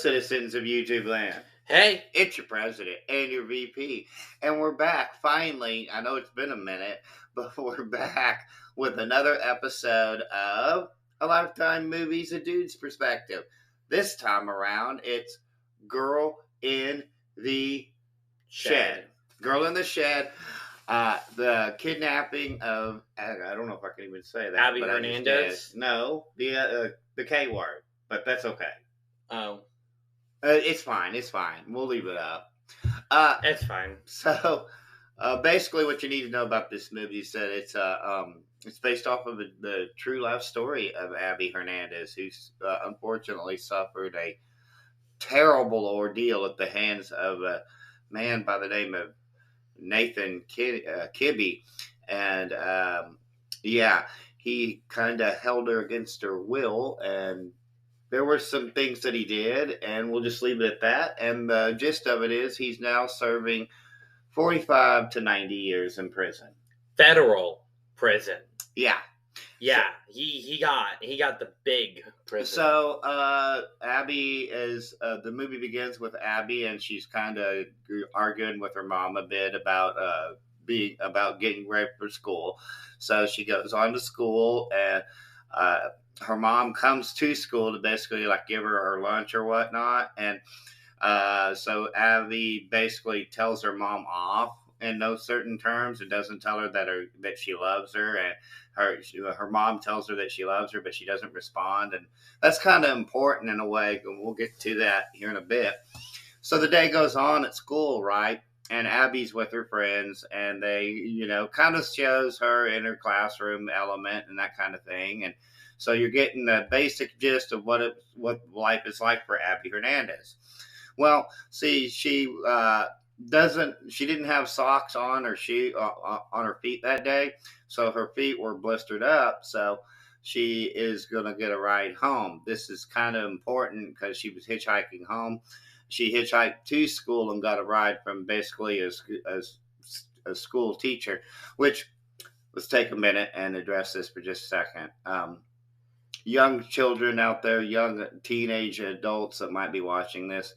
citizens of YouTube land. Hey, It's your president and your VP. And we're back finally. I know it's been a minute, but we're back with another episode of A Lifetime Movies, A Dude's Perspective. This time around, it's Girl in the Shed. Girl in the Shed. The kidnapping of, I don't know if I can even say that. Abby but Hernandez? No, the K word, but that's okay. Oh. It's fine. We'll leave it up. It's fine. So, basically, what you need to know about this movie is that it's based off of the true life story of Abby Hernandez, who's unfortunately suffered a terrible ordeal at the hands of a man by the name of Nathan Kibbe, and he kind of held her against her will, and there were some things that he did, and we'll just leave it at that. And the gist of it is he's now serving 45 to 90 years in prison. Federal prison. Yeah. Yeah, so, he got the big prison. So Abby is the movie begins with Abby, and she's kind of arguing with her mom a bit about getting ready for school. So she goes on to school, and her mom comes to school to basically like give her lunch or whatnot, and so Abby basically tells her mom off in no certain terms and doesn't tell her that she loves her, and her mom tells her that she loves her, but she doesn't respond, and that's kind of important in a way, and we'll get to that here in a bit. So the day goes on at school, right? And Abby's with her friends, and they, kind of shows her in her classroom element and that kind of thing, and so you're getting the basic gist of what life is like for Abby Hernandez. Well, see, she didn't have socks on her on her feet that day, so her feet were blistered up. So she is gonna get a ride home. This is kind of important because she was hitchhiking home. She hitchhiked to school and got a ride from basically a school teacher. Which, let's take a minute and address this for just a second. Young children out there, young teenage adults that might be watching this,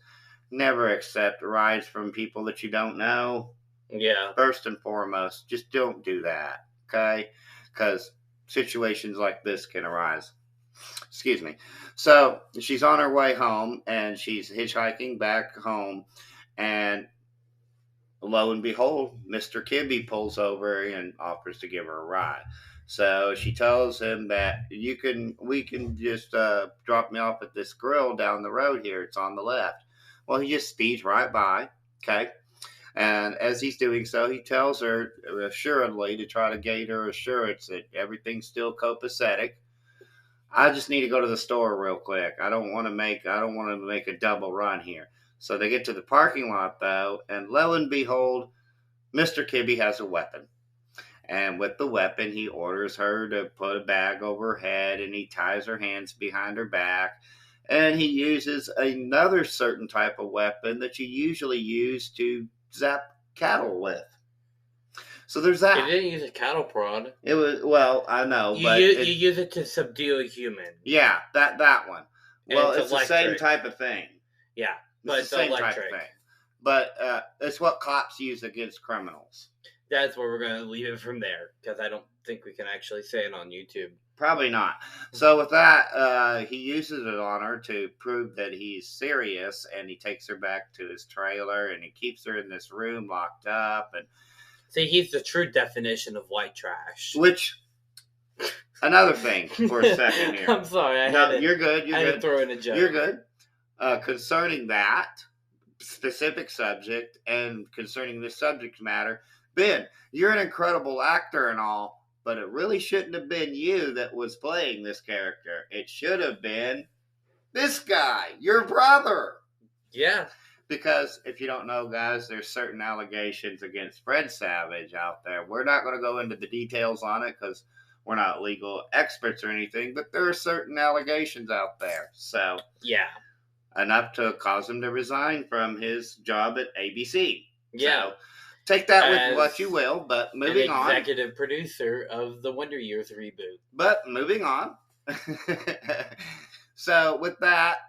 never accept rides from people that you don't know. Yeah. First and foremost, just don't do that, okay? Because situations like this can arise. Excuse me. So she's on her way home, and she's hitchhiking back home, and lo and behold, Mr. Kibbe pulls over and offers to give her a ride. So she tells him that we can just drop me off at this grill down the road here. It's on the left. Well, he just speeds right by, okay? And as he's doing so, he tells her assuredly to try to gain her assurance that everything's still copacetic. I just need to go to the store real quick. I don't want to make a double run here. So they get to the parking lot though, and lo and behold, Mr. Kibbe has a weapon. And with the weapon, he orders her to put a bag over her head, and he ties her hands behind her back. And he uses another certain type of weapon that you usually use to zap cattle with. So there's that. You didn't use a cattle prod. It was, well, I know, but you use it to subdue a human. Yeah, that one. Well, it's the same type of thing. Yeah, but it's the same type of thing. But it's what cops use against criminals. That's where we're going to leave it from there, because I don't think we can actually say it on YouTube. Probably not. So with that, he uses it on her to prove that he's serious, and he takes her back to his trailer, and he keeps her in this room locked up. And see, he's the true definition of white trash. Which, another thing for a second here. I'm sorry. You're good. I had to throw in a joke. You're good. Concerning that specific subject and concerning this subject matter, Ben, you're an incredible actor and all, but it really shouldn't have been you that was playing this character. It should have been this guy, your brother. Yeah. Because if you don't know, guys, there's certain allegations against Fred Savage out there. We're not going to go into the details on it because we're not legal experts or anything, but there are certain allegations out there. So, yeah. Enough to cause him to resign from his job at ABC. Yeah. So, take that with what you will, but moving on. Executive producer of the Wonder Years reboot. But moving on. So with that,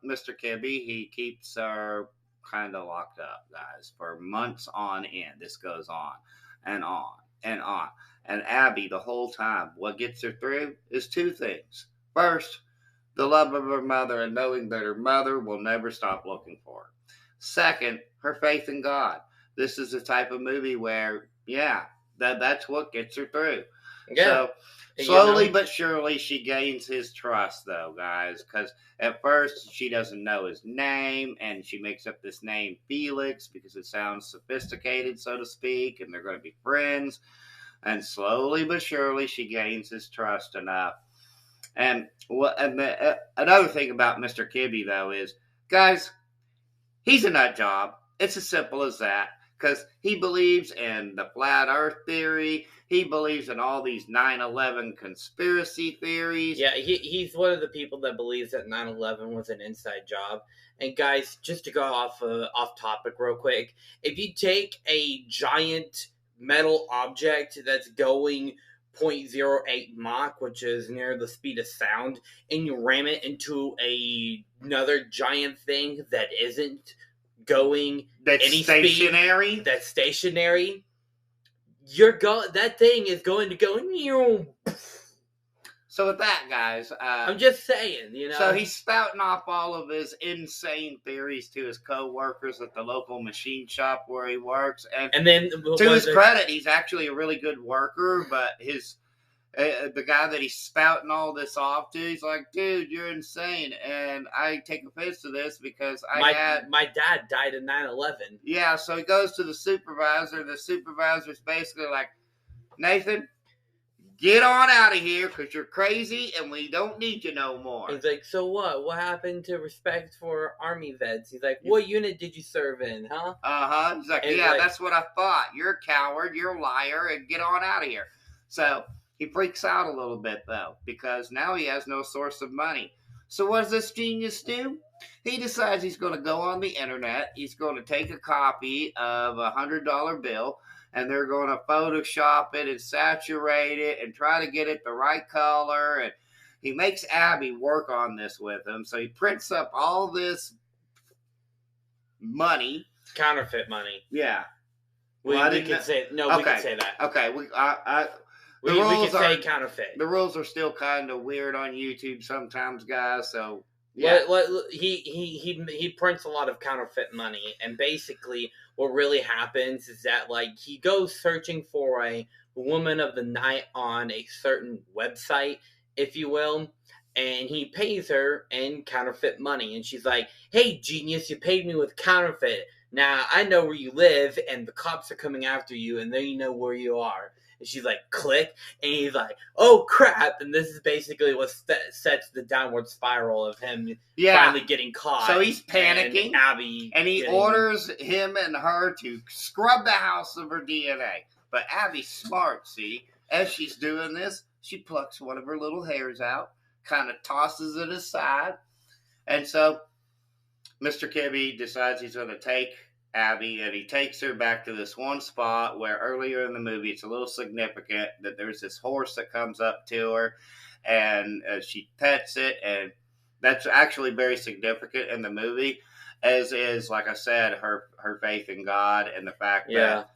Mr. Kibbe, he keeps her kind of locked up, guys, for months on end. This goes on and on and on. And Abby, the whole time, what gets her through is two things. First, the love of her mother and knowing that her mother will never stop looking for her. Second, her faith in God. This is the type of movie where, yeah, that's what gets her through. Yeah. So slowly but surely she gains his trust, though, guys, because at first she doesn't know his name, and she makes up this name Felix because it sounds sophisticated, so to speak, and they're going to be friends. And slowly but surely she gains his trust enough. And another thing about Mr. Kibbe, though, is, guys, he's a nut job. It's as simple as that. Because he believes in the flat earth theory. He believes in all these 9/11 conspiracy theories. Yeah, he's one of the people that believes that 9/11 was an inside job. And guys, just to go off topic real quick, if you take a giant metal object that's going 0.08 Mach, which is near the speed of sound, and you ram it into another giant thing that isn't going any stationary speed, that's stationary, that thing is going to go. So with that, guys, I'm just saying, So he's spouting off all of his insane theories to his co-workers at the local machine shop where he works, and then to his credit, he's actually a really good worker. But the guy that he's spouting all this off to, he's like, dude, you're insane. And I take offense to this because my dad died in 9/11. Yeah, so he goes to the supervisor. The supervisor's basically like, Nathan, get on out of here because you're crazy and we don't need you no more. He's like, so what? What happened to respect for Army vets? He's like, what unit did you serve in, huh? Uh-huh. He's like, yeah, that's what I thought. You're a coward. You're a liar. And get on out of here. So he freaks out a little bit, though, because now he has no source of money. So what does this genius do? He decides he's going to go on the internet. He's going to take a copy of a $100 bill, and they're going to Photoshop it and saturate it and try to get it the right color. And he makes Abby work on this with him. So he prints up all this money. Counterfeit money. Yeah. We can say that. Okay. We can say counterfeit. The rules are still kind of weird on YouTube sometimes, guys. So yeah, he prints a lot of counterfeit money, and basically what really happens is that he goes searching for a woman of the night on a certain website, if you will, and he pays her in counterfeit money, and she's like, "Hey, genius, you paid me with counterfeit. Now I know where you live, and the cops are coming after you, and they know where you are." And she's like, click, and he's like, oh crap, and this is basically what sets the downward spiral of him finally getting caught. So he's panicking, and he orders him and her to scrub the house of her DNA. But Abby's smart, see? As she's doing this, she plucks one of her little hairs out, kind of tosses it aside, and so Mr. Kibbe decides he's going to take Abby, and he takes her back to this one spot where earlier in the movie it's a little significant that there's this horse that comes up to her, and she pets it, and that's actually very significant in the movie, as is, like I said, her faith in God and the fact that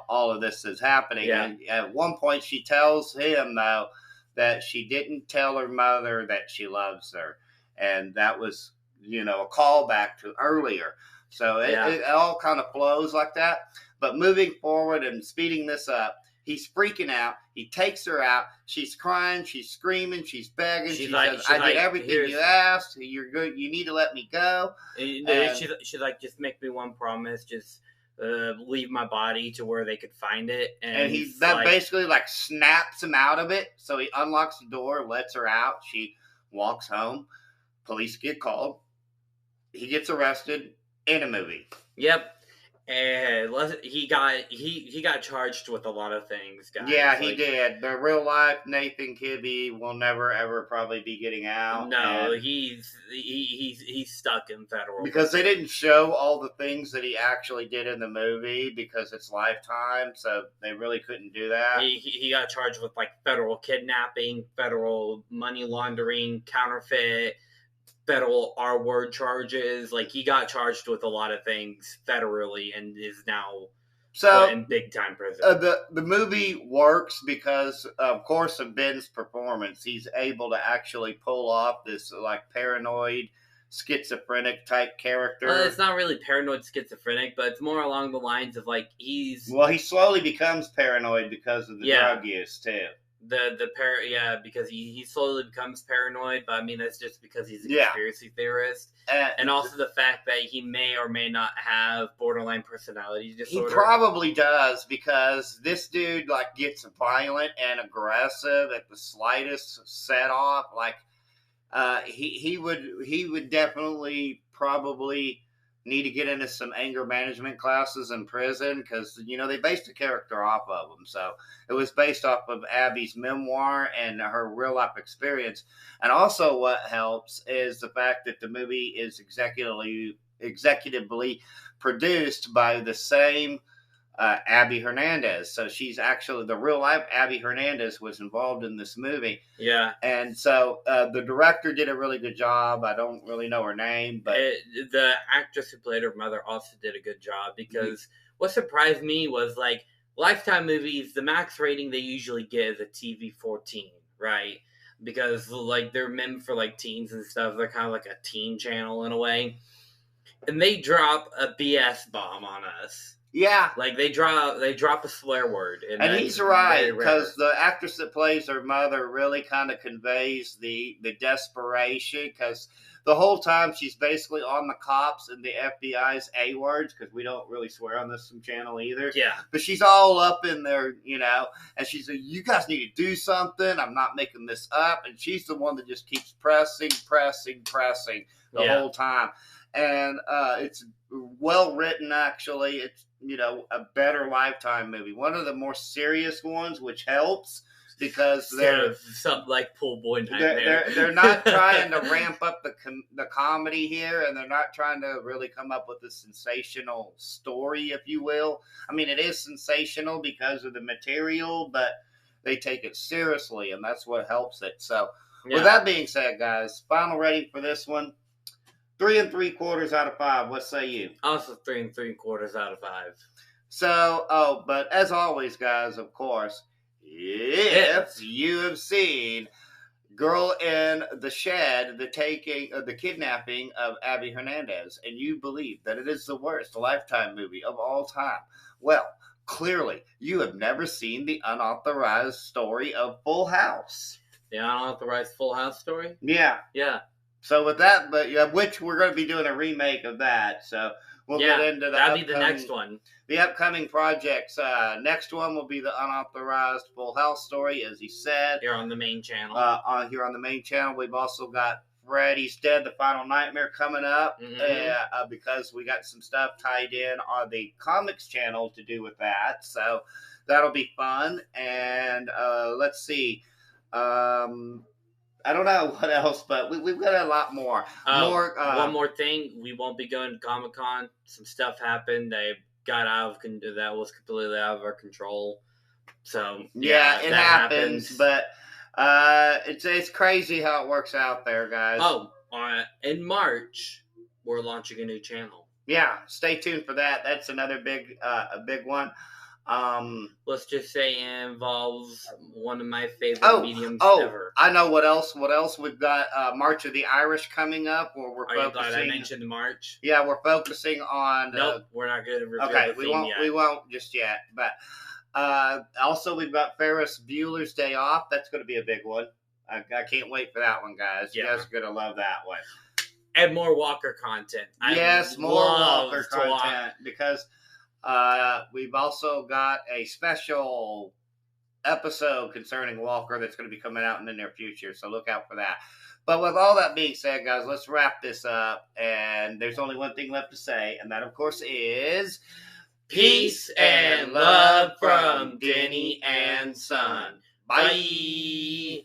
all of this is happening. Yeah. And at one point she tells him, though, that she didn't tell her mother that she loves her, and that was a callback to earlier. So it all kind of flows like that. But moving forward and speeding this up, he's freaking out. He takes her out. She's crying. She's screaming. She's begging. She says, I did everything you asked. You're good. You need to let me go. And she's like, just make me one promise. Just leave my body to where they could find it. And he basically snaps him out of it. So he unlocks the door, lets her out. She walks home. Police get called. He gets arrested. In a movie. Yep. And he got charged with a lot of things, guys. Yeah, he did. The real life Nathan Kibbe will never ever probably be getting out. No, and he's stuck in federal because they prison. didn't show all the things that he actually did in the movie because it's Lifetime, so they really couldn't do that. He got charged with like federal kidnapping, federal money laundering, counterfeit, federal R word charges. Like he got charged with a lot of things federally and is now put in big time prison. The movie works because, of course, of Ben's performance. He's able to actually pull off this like paranoid, schizophrenic type character. It's not really paranoid schizophrenic, but it's more along the lines of like he slowly becomes paranoid because of the drug use too. Because he slowly becomes paranoid, but I mean that's just because he's a conspiracy theorist, and also the fact that he may or may not have borderline personality disorder. He probably does, because this dude like gets violent and aggressive at the slightest set off. Like he would definitely probably need to get into some anger management classes in prison, because they based the character off of him. So it was based off of Abby's memoir and her real life experience. And also what helps is the fact that the movie is executively produced by the same Abby Hernandez. So she's actually the real life Abby Hernandez was involved in this movie. Yeah. And so the director did a really good job. I don't really know her name, but the actress who played her mother also did a good job, because what surprised me was like Lifetime movies, the max rating they usually get is a TV-14, right? Because like they're meant for like teens and stuff. They're kind of like a teen channel in a way. And they drop a BS bomb on us. Yeah, like they drop a swear word, and he's right, because the actress that plays her mother really kind of conveys the desperation, because the whole time she's basically on the cops and the FBI's A words, because we don't really swear on this channel either. Yeah, but she's all up in there, and she's like, "You guys need to do something. I'm not making this up." And she's the one that just keeps pressing the whole time. And it's well written, actually. It's a better Lifetime movie. One of the more serious ones, which helps, because they're something like Pool Boy Nightmare. They're not trying to ramp up the comedy here, and they're not trying to really come up with a sensational story, if you will. I mean, it is sensational because of the material, but they take it seriously, and that's what helps it. So, with that being said, guys, final rating for this one: 3 3/4 out of 5. What say you? Also 3 3/4 out of 5. So, but as always, guys, of course, if you have seen Girl in the Shed, the kidnapping of Abby Hernandez, and you believe that it is the worst Lifetime movie of all time, well, clearly you have never seen the unauthorized story of Full House. The unauthorized Full House story? Yeah. Yeah. So with that, which we're going to be doing a remake of that, so we'll get into that'll be the next one. The upcoming projects. Next one will be the unauthorized Full House story, as he said. Here on the main channel. Here on the main channel, we've also got Freddy's Dead: The Final Nightmare coming up, because we got some stuff tied in on the comics channel to do with that. So that'll be fun. And let's see. I don't know what else, but we've got a lot more. One more thing, we won't be going to Comic-Con. Some stuff happened. They got that was completely out of our control. So yeah, it happens. But it's crazy how it works out there, guys. In March, we're launching a new channel. Yeah, stay tuned for that. That's another big one. Let's just say it involves one of my favorite mediums ever. I know what else. We've got March of the Irish coming up, where we're focusing. Are you glad I mentioned March? Yeah, we're focusing on. Nope, we're not going to reveal the theme yet. We won't just yet. But also, we've got Ferris Bueller's Day Off. That's going to be a big one. I can't wait for that one, guys. Yeah. You guys are going to love that one. And more Walker content. More Walker content, because we've also got a special episode concerning Walker that's going to be coming out in the near future, so look out for that. But with all that being said, guys, let's wrap this up, and there's only one thing left to say, and that, of course, is Peace and love from Denny and Son. Bye.